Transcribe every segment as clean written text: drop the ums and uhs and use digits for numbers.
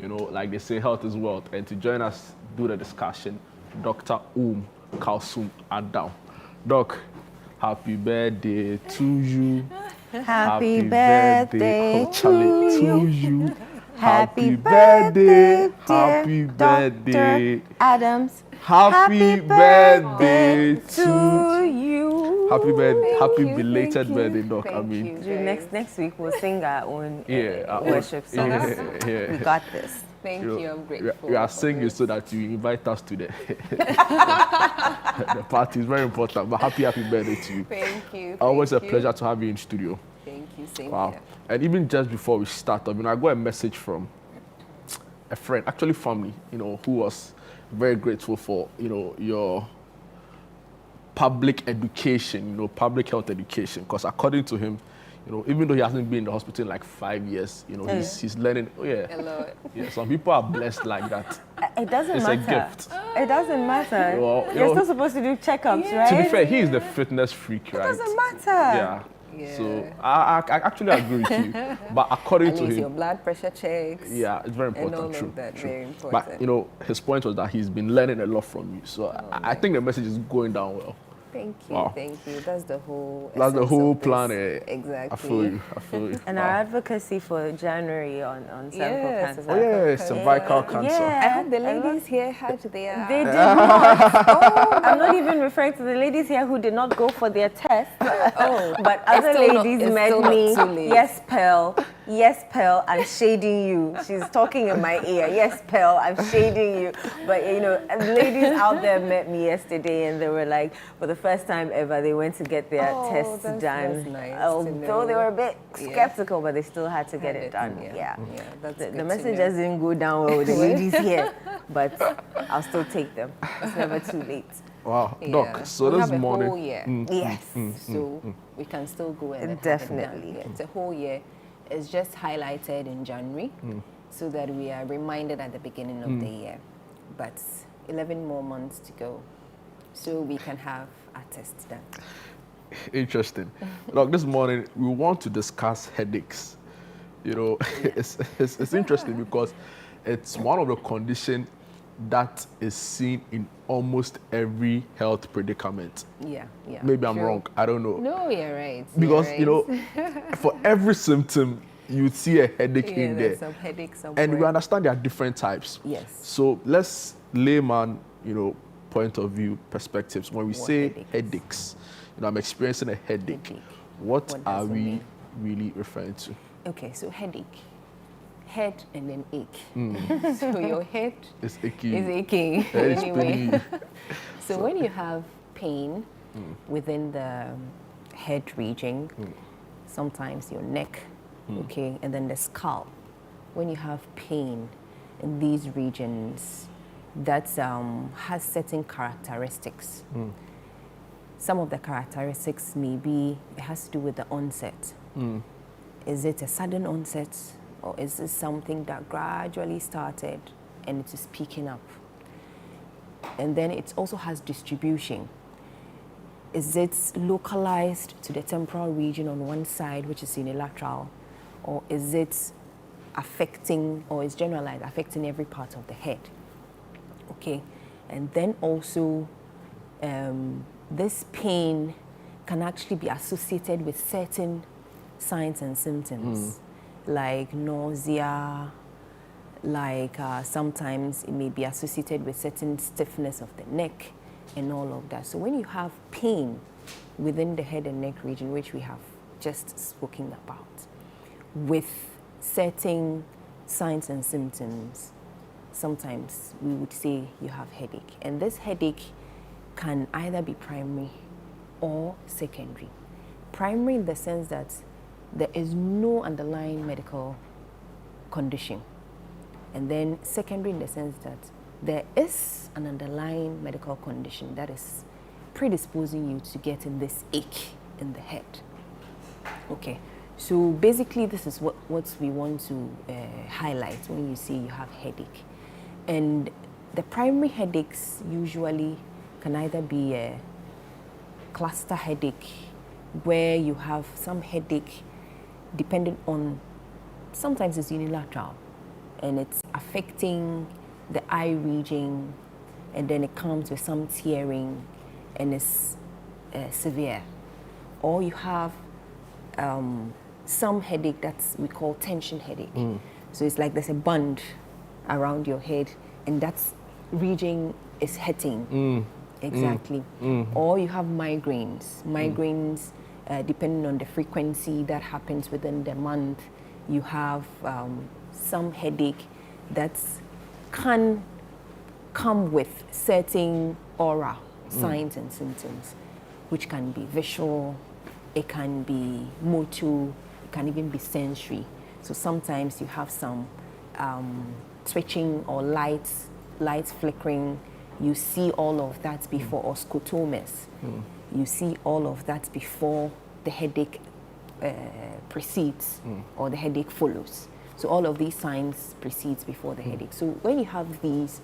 you know, like they say, health is wealth. And to join us, do the discussion, Dr. Kalsum Adam. Doc, happy birthday to you. Happy birthday to you. Happy birthday, happy birthday, Dr. Adams. Happy birthday to you. Happy birthday, happy you, belated thank birthday, you, Doc. I thank mean, you. Next week we'll sing our own yeah, worship songs. Yeah. We got this. Thank you, I'm grateful. We are singing so that you invite us to the the party is very important. But happy birthday to you. Thank you. Always a pleasure to have you in studio. Thank you, same Wow. here. And even just before we start, I mean, I got a message from a friend, actually family, you know, who was very grateful for, you know, your public education, you know, public health education. Because according to him, you know, even though he hasn't been in the hospital in like 5 years, you know, he's learning. Oh yeah. Hello. Yeah. Some people are blessed like that. It doesn't It's matter. a gift. It doesn't matter. Well, you You're know, still supposed to do checkups, right? To be fair, he is the fitness freak, right? It doesn't matter. Yeah. Yeah. So I actually agree with you. But according At to least him, your blood pressure checks. yeah, it's very important. And all True. of that, True. very important. But you know, his point was that he's been learning a lot from you. So I think the message is going down well. Thank you, Wow. thank you. That's the whole. That's the essence whole of this. plan. Exactly. I feel you. I feel you. And Wow. our advocacy for January on cervical Yes, cancer. Oh yeah, cervical cancer. Yeah. I hope the ladies here had their. They did not. Oh, I'm not even referring to the ladies here who did not go for their test. Oh, But other still not- ladies it's met still not me. too late. Yes, Pearl, I'm shading you. She's talking in my ear. Yes, Pearl, I'm shading you. But you know, ladies out there met me yesterday, and they were like, for the first time ever, they went to get their tests that's done. nice to Although they know. were a bit Yeah. skeptical, but they still had to get Had it done. Yeah, Yeah. that's The good to message know. just didn't go down well with the ladies here, but I'll still take them. It's never too late. Wow, Yeah. Doc. So we this have a morning, whole year. Yes. So we can still go and have it Definitely. done. Yeah, it's a whole year. It's just highlighted in January so that we are reminded at the beginning of the year. But 11 more months to go so we can have our tests done. interesting. Doc, this morning we want to discuss headaches. You know, it's interesting because it's one of the conditions that is seen in almost every health predicament. Yeah. Maybe I'm true. wrong. I don't know. No, you're right. Because, you're you know, right. for every symptom, you see a headache yeah, in there. there's some headache somewhere. And we understand there are different types. Yes. So let's layman, you know, point of view perspectives. When we What say headaches? headaches, you know, I'm experiencing a headache. Headache. What What are does it we mean? really referring to? Okay, so headache. Head and then ache. So your head It's achy. is aching. Head is spinning you. So when you have pain within the head region, sometimes your neck, okay, and then the scalp, when you have pain in these regions, that has certain characteristics. Some of the characteristics may be, it has to do with the onset. Is it a sudden onset, or is it something that gradually started and it is picking up? And then it also has distribution. Is it localized to the temporal region on one side, which is unilateral, or is it affecting, or is generalized, affecting every part of the head? Okay, and then also this pain can actually be associated with certain signs and symptoms, like nausea, like sometimes it may be associated with certain stiffness of the neck and all of that. So when you have pain within the head and neck region, which we have just spoken about, with certain signs and symptoms, sometimes we would say you have headache. And this headache can either be primary or secondary. Primary in the sense that there is no underlying medical condition. And then secondary in the sense that there is an underlying medical condition that is predisposing you to getting this ache in the head. Okay, so basically this is what we want to highlight when you say you have headache. And the primary headaches usually can either be a cluster headache, where you have some headache depending on, sometimes it's unilateral, and it's affecting the eye region, and then it comes with some tearing, and it's severe. Or you have some headache that's we call tension headache. So it's like there's a band around your head, and that's region is hurting. Exactly. Or you have migraines. Migraines, depending on the frequency that happens within the month, you have some headache that can come with certain aura signs and symptoms, which can be visual, it can be motor, it can even be sensory. So sometimes you have some twitching or lights flickering. You see all of that before, or scotomas. You see all of that before the headache precedes or the headache follows. So all of these signs precedes before the headache. So when you have these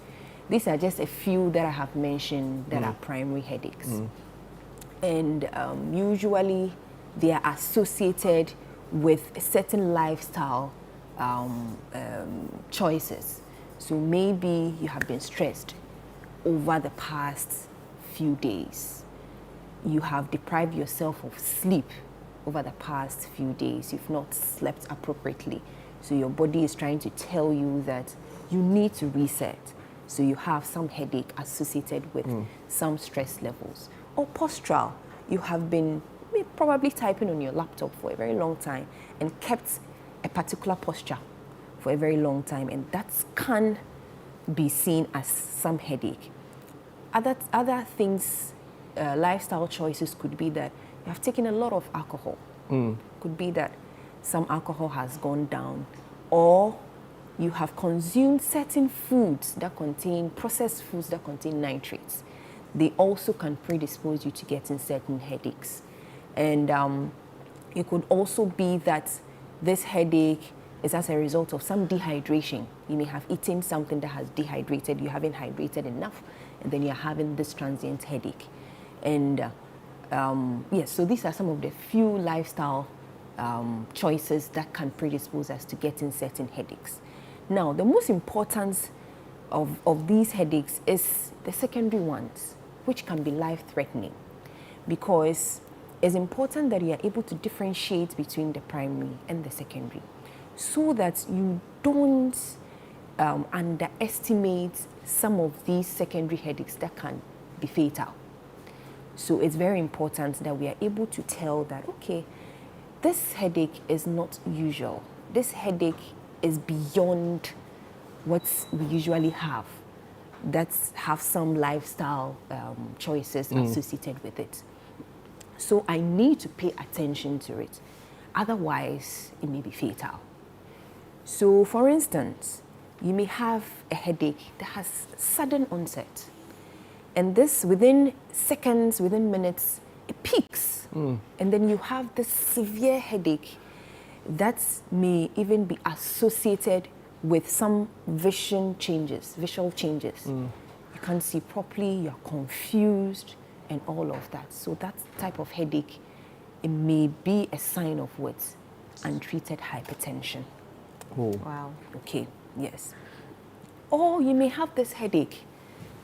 are just a few that I have mentioned that are primary headaches. And usually they are associated with certain lifestyle choices. So maybe you have been stressed over the past few days. You have deprived yourself of sleep over the past few days. You've not slept appropriately. So your body is trying to tell you that you need to reset. So you have some headache associated with some stress levels. Or postural. You have been probably typing on your laptop for a very long time and kept a particular posture for a very long time, and that can be seen as some headache. Other things, lifestyle choices could be that you have taken a lot of alcohol. Could be that some alcohol has gone down, or you have consumed certain foods that contain, processed foods that contain nitrates. They also can predispose you to getting certain headaches. And it could also be that this headache is as a result of some dehydration. You may have eaten something that has dehydrated, you haven't hydrated enough, and then you're having this transient headache. And yes, so these are some of the few lifestyle choices that can predispose us to getting certain headaches. Now, the most important of these headaches is the secondary ones, which can be life-threatening, because it's important that you are able to differentiate between the primary and the secondary, so that you don't underestimate some of these secondary headaches that can be fatal. So it's very important that we are able to tell that, okay, this headache is not usual. This headache is beyond what we usually have, that have some lifestyle choices associated with it. So I need to pay attention to it. Otherwise, it may be fatal. So for instance, you may have a headache that has sudden onset. And this, within seconds, within minutes, it peaks. And then you have this severe headache that may even be associated with some visual changes. You can't see properly, you're confused, and all of that. So that type of headache, it may be a sign of what? Untreated hypertension. Wow. Okay, yes. Or you may have this headache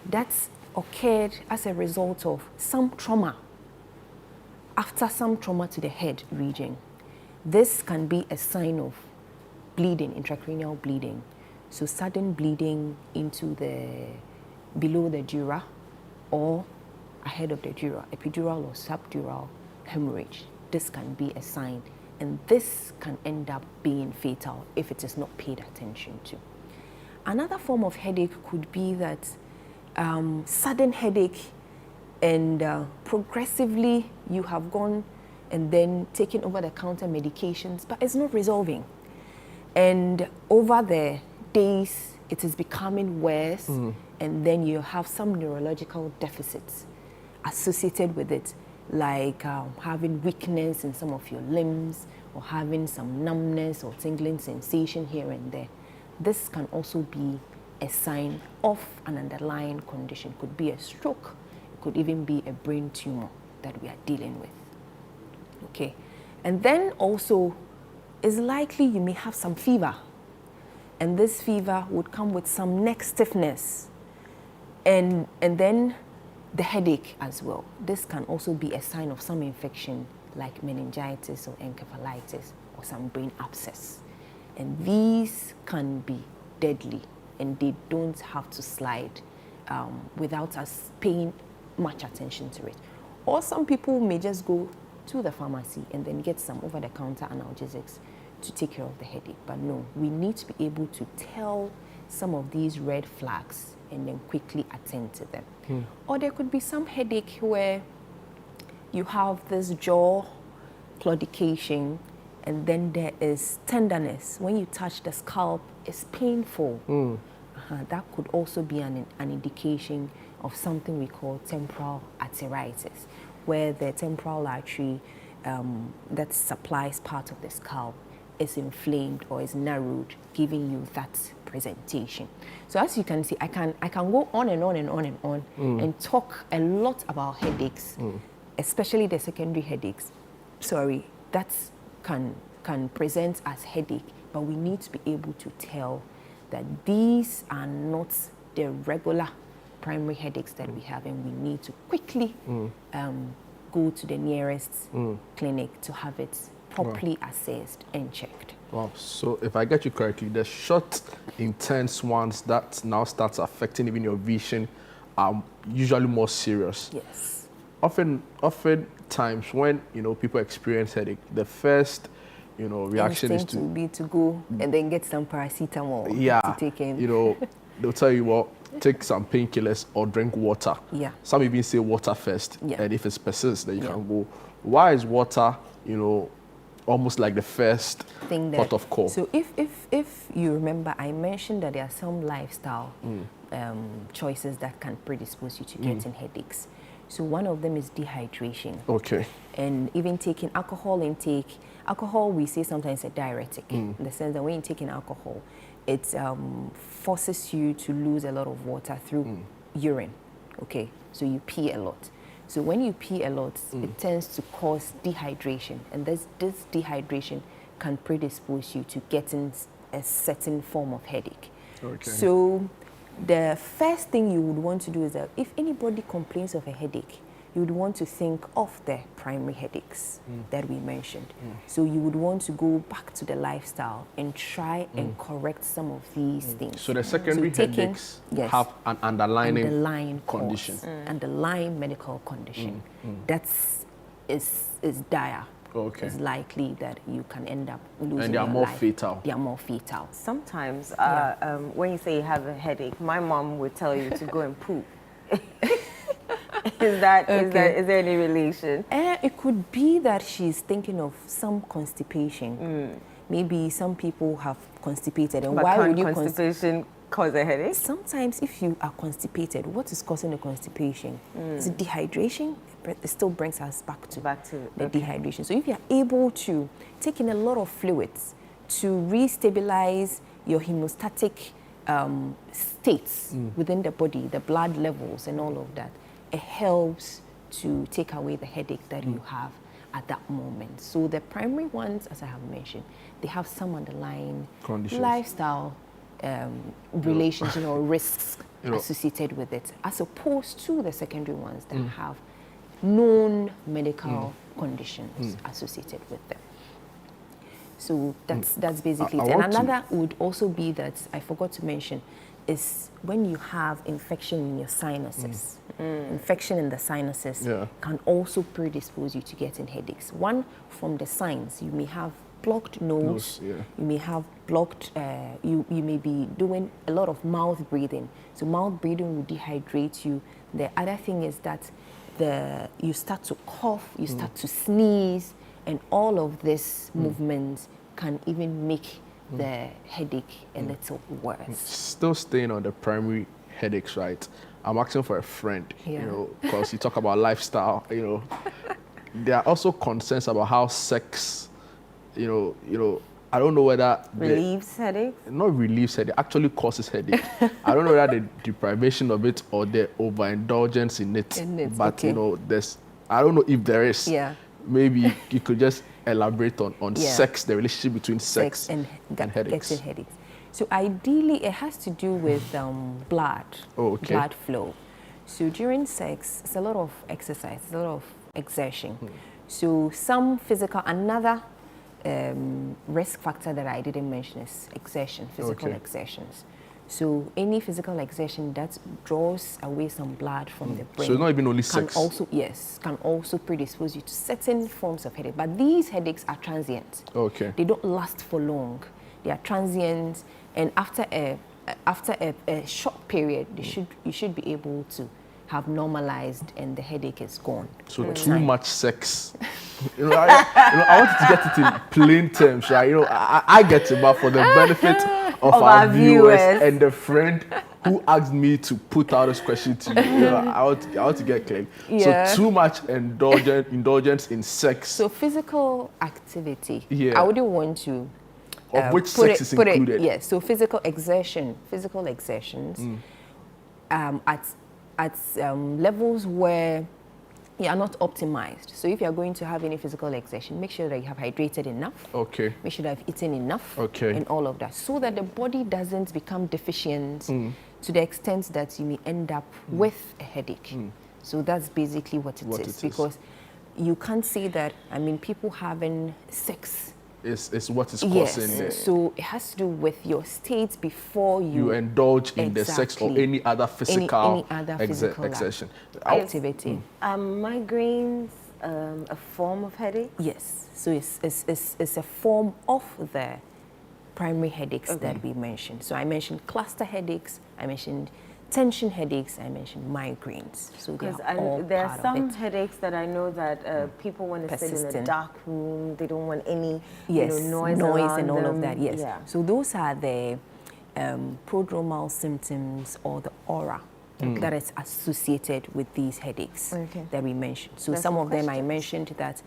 that's occurred as a result of some trauma, after some trauma to the head region. This can be a sign of bleeding, intracranial bleeding. So sudden bleeding into below the dura or ahead of the dura, epidural or subdural hemorrhage. This can be a sign, and this can end up being fatal if it is not paid attention to. Another form of headache could be that sudden headache, and progressively you have gone and then taken over-the-counter medications, but it's not resolving. And over the days, it is becoming worse, and then you have some neurological deficits associated with it, like having weakness in some of your limbs, or having some numbness or tingling sensation here and there. This can also be a sign of an underlying condition. It could be a stroke, it could even be a brain tumor that we are dealing with. Okay, and then also it's likely you may have some fever, And this fever would come with some neck stiffness and then the headache as well. This can also be a sign of some infection like meningitis or encephalitis or some brain abscess. And these can be deadly and they don't have to slide without us paying much attention to it. Or some people may just go to the pharmacy and then get some over-the-counter analgesics to take care of the headache. But no, we need to be able to tell some of these red flags and then quickly attend to them. Or there could be some headache where you have this jaw claudication and then there is tenderness. When you touch the scalp, it's painful. That could also be an indication of something we call temporal arteritis, where the temporal artery that supplies part of the scalp is inflamed or is narrowed, giving you that presentation. So as you can see, I can go on and on and on and on and talk a lot about headaches, especially the secondary headaches. Sorry, that can present as headache, but we need to be able to tell that these are not the regular primary headaches that we have, and we need to quickly go to the nearest clinic to have it properly assessed and checked. Wow. So if I get you correctly, the short, intense ones that now starts affecting even your vision are usually more serious. Yes. Often times when people experience headache, the first reaction is to be to go and then get some paracetamol to take in. They'll tell you, well, take some painkillers or drink water. Yeah. Some even say water first, Yeah. and if it persists, then you can go. Why is water, almost like the first thing port of call? So if you remember, I mentioned that there are some lifestyle choices that can predispose you to getting headaches. So one of them is dehydration. Okay. And even taking alcohol intake. Alcohol, we say sometimes a diuretic, in the sense that when you're taking alcohol, it forces you to lose a lot of water through urine. Okay, so you pee a lot. So when you pee a lot, it tends to cause dehydration, and this dehydration can predispose you to getting a certain form of headache. Okay. So the first thing you would want to do is that if anybody complains of a headache, you would want to think of the primary headaches that we mentioned. So you would want to go back to the lifestyle and try and correct some of these things. So the secondary headaches have an underlying condition. Underlying medical condition. That's is dire. Okay. It's likely that you can end up losing And they are your more life. fatal. They are more fatal. Sometimes, when you say you have a headache, my mom would tell you to go and poop. Is there any relation? It could be that she's thinking of some constipation. Maybe some people have constipated, and But why can't would you constipation cause a headache? Sometimes, if you are constipated, what is causing the constipation? Is it dehydration? It still brings us back to the dehydration. So if you are able to take in a lot of fluids to restabilize your hemostatic states within the body, the blood levels and all of that, it helps to take away the headache that you have at that moment. So the primary ones, as I have mentioned, they have some underlying conditions, lifestyle relations or risks associated with it, as opposed to the secondary ones that have known medical conditions associated with them. So that's basically it. And another would also be that I forgot to mention is when you have infection in your sinuses. Infection in the sinuses can also predispose you to getting headaches. One, from the signs, you may have blocked nose, you may have blocked, you may be doing a lot of mouth breathing. So mouth breathing will dehydrate you. The other thing is that you start to cough, you start to sneeze, and all of this movement can even make the headache a little worse. Still staying on the primary headaches, right? I'm asking for a friend, because you talk about lifestyle, There are also concerns about how sex, I don't know whether relieves headache. Not relieves headache, actually causes headache. I don't know whether the deprivation of it or the overindulgence in it. But I don't know if there is. Yeah. Maybe you could just elaborate on sex, the relationship between sex and headaches. Getting headaches. So ideally, it has to do with blood, Oh, okay. blood flow. So during sex, it's a lot of exercise, it's a lot of exertion. So some physical, another risk factor that I didn't mention is exertion, physical Okay. exertions. So any physical exertion that draws away some blood from the brain. So it's not even only can sex. also, yes, can also predispose you to certain forms of headache. But these headaches are transient. Okay. They don't last for long. They are transient, and after a short period, you should be able to have normalized, and the headache is gone. So with too time. much sex. I wanted to get it in plain terms, right? I get it, but for the benefit of our viewers and the friend who asked me to put out this question to you, I want to get clear. Yeah. So too much indulgence in sex, So physical activity. Yeah. I wouldn't want to. of which put sex is included. Yes. So physical exertions, at levels where you are not optimized. So if you are going to have any physical exertion, make sure that you have hydrated enough. Okay. Make sure that you've eaten enough. Okay. And all of that, so that the body doesn't become deficient to the extent that you may end up with a headache. So that's basically what it is. Because you can't say that, I mean, people having sex. Is what is causing Yes, the, so it has to do with your state before you indulge in the sex or Exactly. any other physical, Any other physical exertion. activity. Migraines a form of headache? Yes, so it's a form of the primary headaches that we mentioned. So I mentioned cluster headaches, I mentioned tension headaches, I mentioned migraines. So they are all there are part some of it. headaches that I know that people want to sit in a Persistent. dark room. They don't want any Yes, noise and all them. of that, yes. Yeah. So those are the prodromal symptoms or the aura that is associated with these headaches that we mentioned. So There's some some of them I questions. mentioned that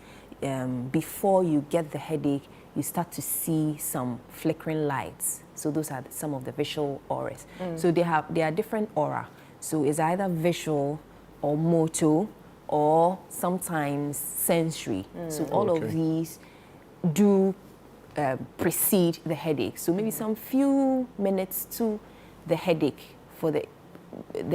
before you get the headache, you start to see some flickering lights. So those are some of the visual auras. So they are different aura. So it's either visual or motor or sometimes sensory. So all of these do precede the headache. So maybe some few minutes to the headache, for the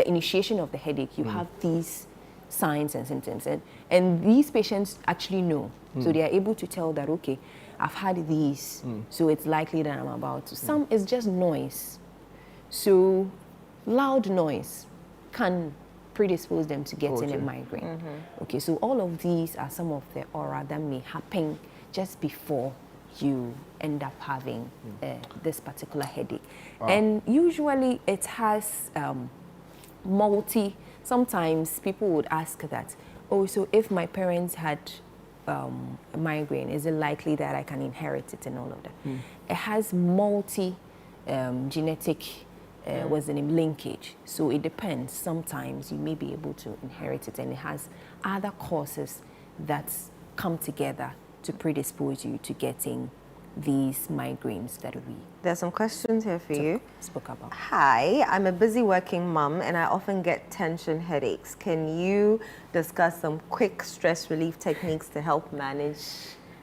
initiation of the headache, you have these signs and symptoms. And these patients actually know. So they are able to tell that, okay, I've had these, so it's likely that I'm about to. Some is just noise. So loud noise can predispose them to getting a migraine. Okay, so all of these are some of the aura that may happen just before you end up having this particular headache. And usually it has sometimes people would ask that, oh, so if my parents had a migraine, is it likely that I can inherit it and all of that? It has genetic what's the name, linkage. So it depends. Sometimes you may be able to inherit it, and it has other causes that come together to predispose you to getting these migraines that we There's some questions here for you. spoke about. Hi, I'm a busy working mom and I often get tension headaches. Can you discuss some quick stress relief techniques to help manage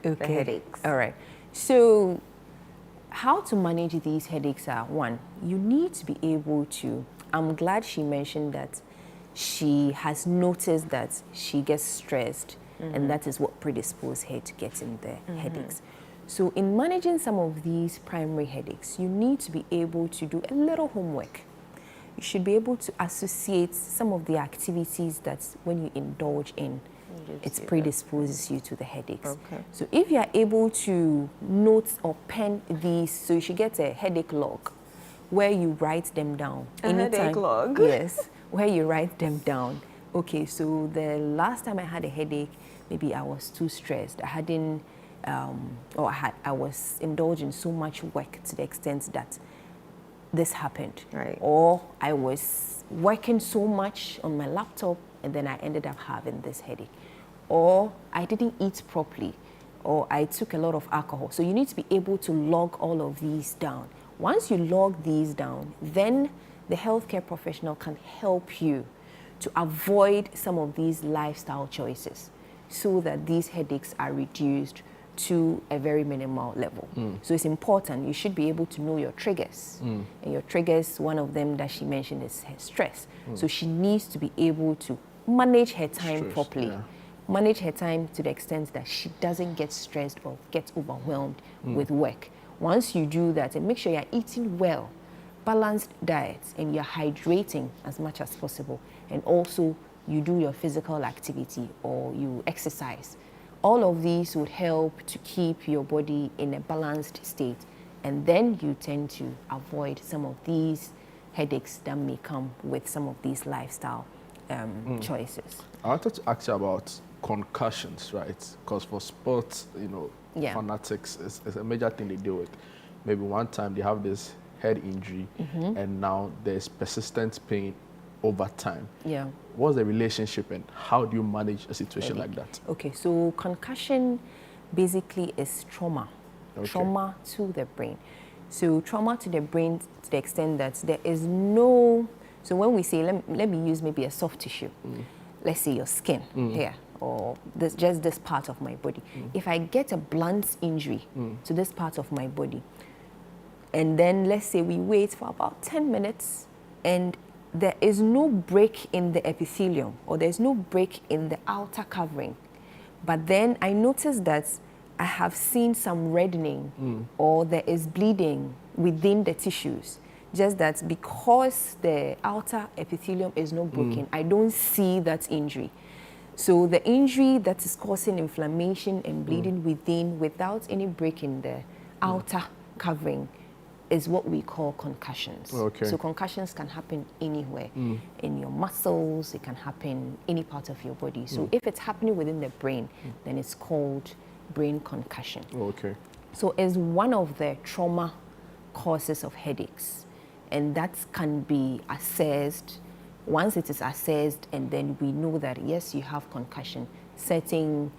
the headaches? All right. So how to manage these headaches are, one, you need to be able to, I'm glad she mentioned that she has noticed that she gets stressed and that is what predisposes her to getting the headaches. So in managing some of these primary headaches, you need to be able to do a little homework. You should be able to associate some of the activities that when you indulge in, it predisposes you to the headaches. Okay. So if you are able to note or pen these, so you should get a headache log where you write them down. Headache log? Yes, where you write them down. Okay, so the last time I had a headache, maybe I was too stressed. I hadn't, I was indulging so much work to the extent that this happened. Right. Or I was working so much on my laptop and then I ended up having this headache. Or I didn't eat properly, or I took a lot of alcohol. So you need to be able to log all of these down. Once you log these down, then the healthcare professional can help you to avoid some of these lifestyle choices so that these headaches are reduced to a very minimal level. So it's important. You should be able to know your triggers. And your triggers, one of them that she mentioned is her stress. So she needs to be able to manage her time properly. Yeah. Manage her time to the extent that she doesn't get stressed or get overwhelmed with work. Once you do that, and make sure you're eating well, balanced diets, and you're hydrating as much as possible, and also you do your physical activity or you exercise. All of these would help to keep your body in a balanced state, and then you tend to avoid some of these headaches that may come with some of these lifestyle choices. I wanted to ask you about concussions, right? Because for sports, fanatics, it's a major thing they deal with. Maybe one time they have this head injury, and now there's persistent pain over time. Yeah. What's the relationship, and how do you manage a situation like that? Okay, so concussion basically is trauma. Okay. Trauma to the brain. So trauma to the brain to the extent that there is no, so when we say, let me use maybe a soft tissue, let's say your skin here, or just this part of my body. If I get a blunt injury to this part of my body, and then let's say we wait for about 10 minutes, and there is no break in the epithelium, or there's no break in the outer covering, but then I notice that I have seen some reddening or there is bleeding within the tissues, just that because the outer epithelium is not broken, I don't see that injury. So the injury that is causing inflammation and bleeding within without any break in the outer covering is what we call concussions. Okay. So concussions can happen anywhere, in your muscles, it can happen any part of your body. So if it's happening within the brain, then it's called brain concussion. Okay. So it's one of the trauma causes of headaches, and that can be assessed. Once it is assessed, and then we know that yes, you have concussion, certain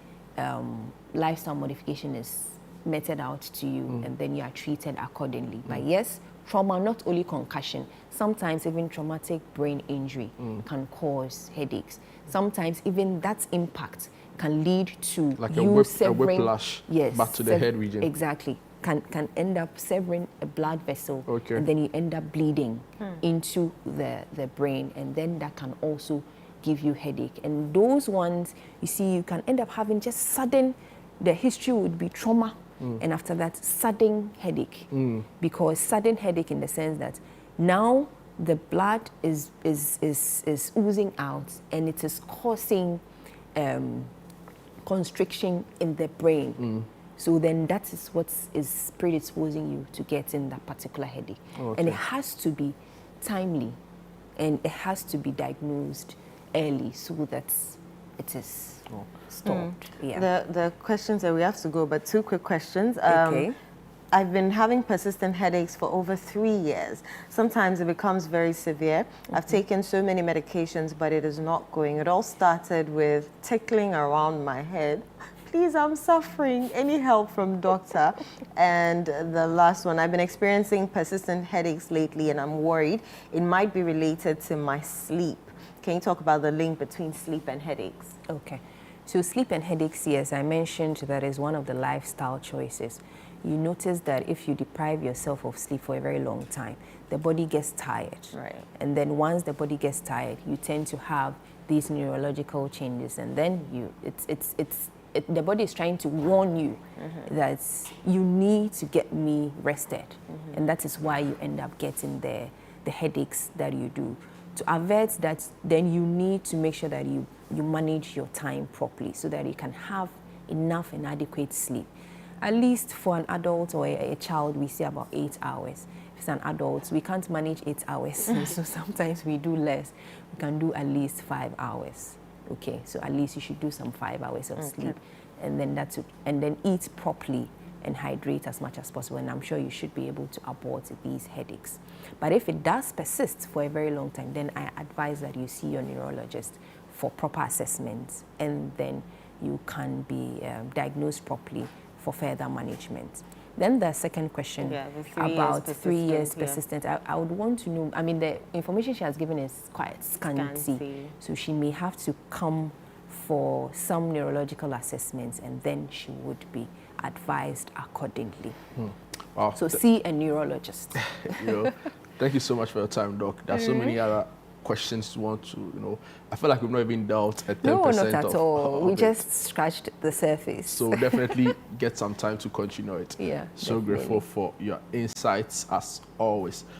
lifestyle modification is meted out to you, and then you are treated accordingly. But yes, trauma, not only concussion, sometimes even traumatic brain injury can cause headaches. Sometimes even that impact can lead to Like you a severing, whiplash yes, back to the head region. Exactly. Can end up severing a blood vessel, Okay. and then you end up bleeding into the brain, and then that can also give you headache. And those ones, you see, you can end up having just sudden, the history would be trauma, and after that, sudden headache. Because sudden headache in the sense that now the blood is oozing out, and it is causing constriction in the brain. So then that is what is predisposing you to getting that particular headache. Okay. And it has to be timely, and it has to be diagnosed early so that it is stopped. Yeah. The questions that we have to go, but two quick questions. Okay. I've been having persistent headaches for over 3 years. Sometimes it becomes very severe. I've taken so many medications, but it is not going. It all started with tickling around my head. Please, I'm suffering. Any help from doctor? And the last one, I've been experiencing persistent headaches lately, and I'm worried it might be related to my sleep. Can you talk about the link between sleep and headaches? Okay. So sleep and headaches, yes, I mentioned that is one of the lifestyle choices. You notice that if you deprive yourself of sleep for a very long time, the body gets tired. Right. And then once the body gets tired, you tend to have these neurological changes, and then the body is trying to warn you that you need to get me rested. And that is why you end up getting the headaches that you do. To avert that, then you need to make sure that you manage your time properly so that you can have enough and adequate sleep. At least for an adult or a child, we say about 8 hours. If it's an adult, we can't manage 8 hours. So sometimes we do less. We can do at least 5 hours. Okay, so at least you should do some 5 hours of sleep, and then and then eat properly and hydrate as much as possible. And I'm sure you should be able to abort these headaches. But if it does persist for a very long time, then I advise that you see your neurologist for proper assessments, and then you can be diagnosed properly for further management. Then the second question about 3 years persistent, I would want to know, I mean, the information she has given is quite scanty. So she may have to come for some neurological assessments, and then she would be advised accordingly. Wow. So see a neurologist. Thank you so much for your time, Doc. There's so many other questions you want to, I feel like we've not even dealt at 10% No, not at of, all. of We it. just scratched the surface. So definitely get some time to continue it. Yeah, So definitely. grateful for your insights as always.